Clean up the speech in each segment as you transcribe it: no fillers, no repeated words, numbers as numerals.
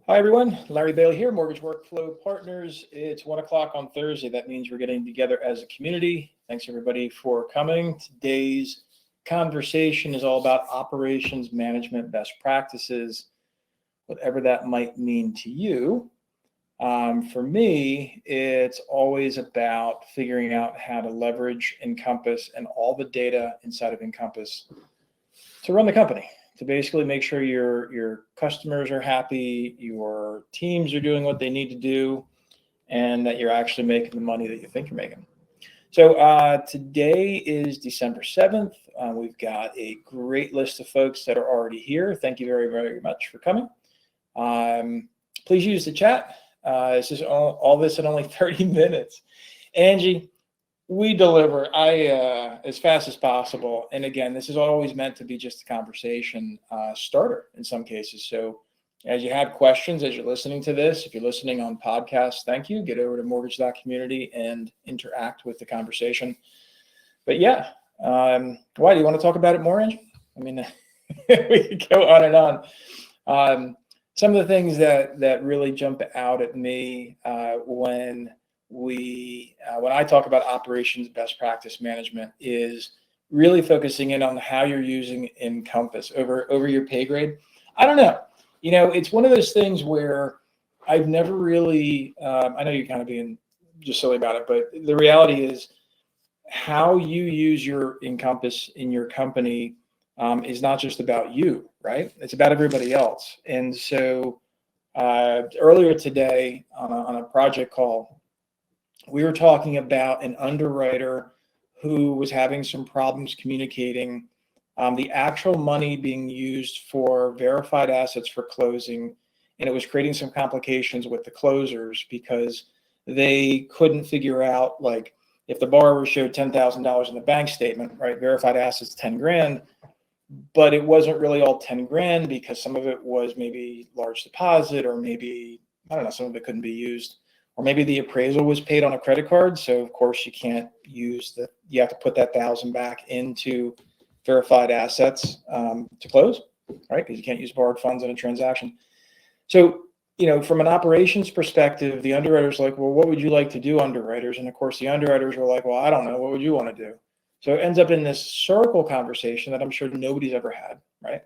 Hi, everyone. Larry Bailey here, Mortgage Workflow Partners. It's 1 o'clock on Thursday. That means we're getting together as a community. Thanks, everybody, for coming. Today's conversation is all about operations management best practices, whatever that might mean to you. For me, it's always about figuring out how to leverage Encompass and all the data inside of Encompass to run the company, to basically make sure your customers are happy, your teams are doing what they need to do, and that you're actually making the money that you think you're making. So today is December 7th. We've got a great list of folks that are already here. Thank you very, very much for coming. Please use the chat. This is all this in only 30 minutes. Angie, we deliver as fast as possible. And again, this is always meant to be just a conversation starter in some cases. So as you have questions, as you're listening to this, if you're listening on podcasts, thank you. Get over to mortgage.community and interact with the conversation. But yeah, why do you want to talk about it more, Angie? I mean, we could go on and on. Some of the things that really jump out at me when I talk about operations best practice management is really focusing in on how you're using Encompass over your pay grade. I don't know. It's one of those things where I've never really, I know you're kind of being just silly about it, but the reality is how you use your Encompass in your company is not just about you, right? It's about everybody else. And so earlier today on a project call, we were talking about an underwriter who was having some problems communicating the actual money being used for verified assets for closing, and it was creating some complications with the closers because they couldn't figure out, like, if the borrower showed $10,000 in the bank statement, right, verified assets 10 grand, but it wasn't really all 10 grand because some of it was maybe large deposit, or maybe, I don't know, some of it couldn't be used. Or maybe the appraisal was paid on a credit card. So of course you can't use you have to put that 1,000 back into verified assets to close, right? Because you can't use borrowed funds in a transaction. So, from an operations perspective, the underwriter's like, well, what would you like to do, underwriters? And of course the underwriters are like, well, I don't know. What would you want to do? So it ends up in this circle conversation that I'm sure nobody's ever had, right?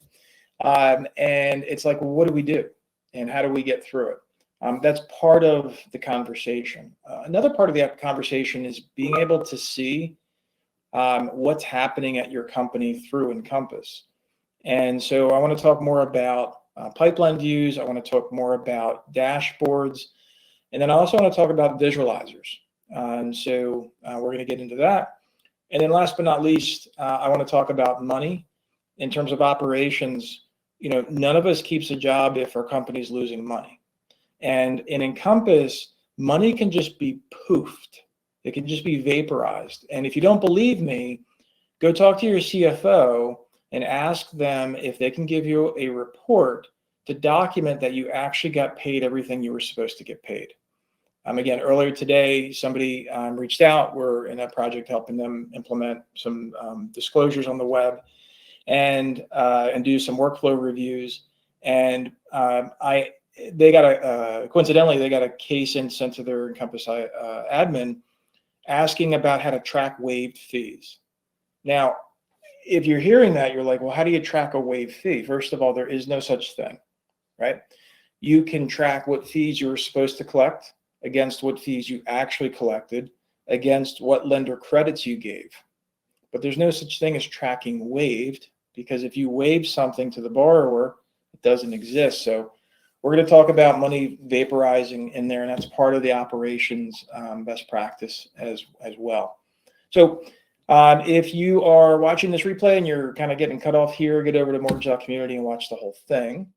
And it's like, well, what do we do? And how do we get through it? That's part of the conversation. Another part of the conversation is being able to see what's happening at your company through Encompass. And so I want to talk more about pipeline views. I want to talk more about dashboards. And then I also want to talk about visualizers. And so we're going to get into that. And then last but not least, I want to talk about money in terms of operations. None of us keeps a job if our company's losing money. And in Encompass, money can just be poofed. It can just be vaporized. And if you don't believe me, go talk to your CFO and ask them if they can give you a report to document that you actually got paid everything you were supposed to get paid. Again, earlier today, somebody reached out. We're in a project helping them implement some disclosures on the web and do some workflow reviews. And coincidentally, they got a case sent to their Encompass admin asking about how to track waived fees. Now, if you're hearing that, you're like, well, how do you track a waived fee? First of all, there is no such thing, right? You can track what fees you were supposed to collect against what fees you actually collected against what lender credits you gave. But there's no such thing as tracking waived, because if you waive something to the borrower, it doesn't exist. So we're going to talk about money vaporizing in there, and that's part of the operations best practice as well. So if you are watching this replay and you're kind of getting cut off here, get over to mortgage.community and watch the whole thing.